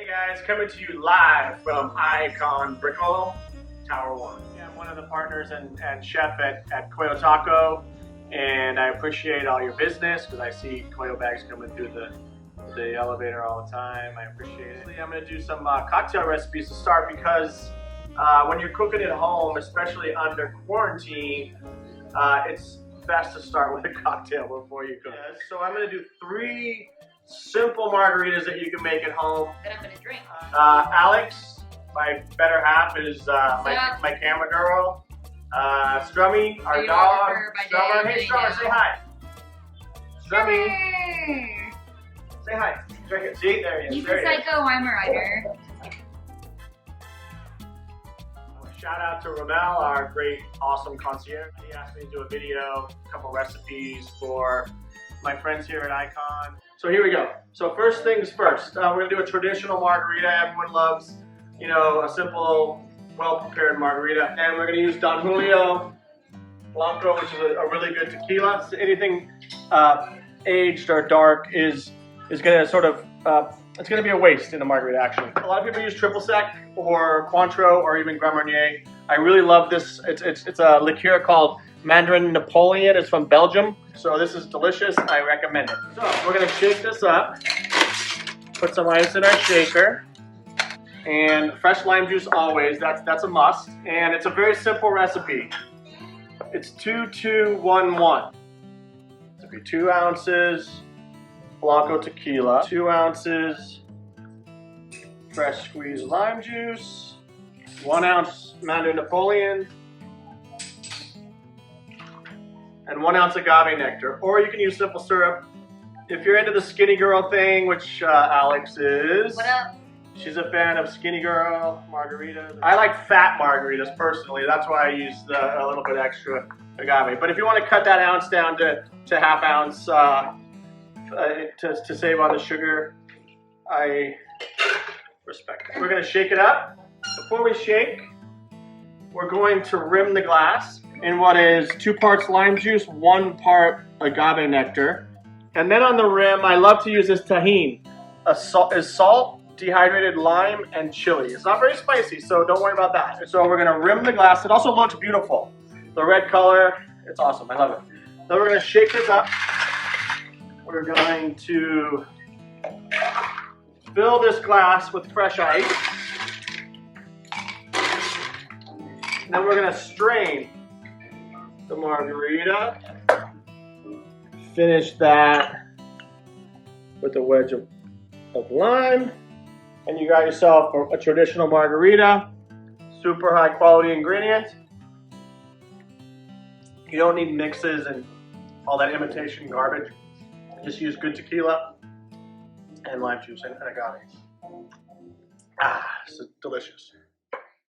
Hey guys, coming to you live from iconbrickell, Tower 1. Yeah, I'm one of the partners and chef at COYO TACO, and I appreciate all your business because I see COYO bags coming through the elevator all the time. I appreciate it. I'm going to do some cocktail recipes to start because when you're cooking at home, especially under quarantine, it's best to start with a cocktail before you cook. Yeah, so I'm going to do 3 simple margaritas that you can make at home. That I'm gonna drink. Alex, my better half, is my camera girl. Strummy, our dog. Strummer, hey Strummer, say hi. Strummy, say hi. Right here. See, there he is. He's a psycho, I'm a writer. Shout out to Ramel, our great, awesome concierge. He asked me to do a video, a couple recipes for my friends here at Icon. So here we go. So first things first, we're gonna do a traditional margarita. Everyone loves, you know, a simple, well-prepared margarita. And we're gonna use Don Julio Blanco, which is a really good tequila. So anything aged or dark is gonna sort of, it's gonna be a waste in a margarita actually. A lot of people use triple sec or Cointreau or even Grand Marnier. I really love this. It's a liqueur called Mandarin Napoleon. It's from Belgium. So this is delicious. I recommend it. So we're gonna shake this up. Put some ice in our shaker. And fresh lime juice always, that's a must. And it's a very simple recipe. It's 2-2-1-1. It'll be 2 ounces Blanco tequila, 2 ounces fresh squeezed lime juice, 1 ounce Mandarin Napoleon, and 1 ounce agave nectar. Or you can use simple syrup. If you're into the skinny girl thing, which Alex is. What up? She's a fan of skinny girl margaritas. I like fat margaritas personally. That's why I use a little bit extra agave. But if you want to cut that ounce down to half ounce to save on the sugar, I respect it. We're going to shake it up. Before we shake, we're going to rim the glass in what is 2 parts lime juice, 1 part agave nectar. And then on the rim, I love to use this tahini. Salt, dehydrated lime, and chili. It's not very spicy, so don't worry about that. So we're gonna rim the glass. It also looks beautiful. The red color, it's awesome, I love it. Then we're gonna shake this up. We're going to fill this glass with fresh ice. And then we're gonna strain the margarita. Finish that with a wedge of lime. And you got yourself a traditional margarita. Super high quality ingredients. You don't need mixes and all that imitation garbage. Just use good tequila and lime juice and agave. Ah, it's delicious.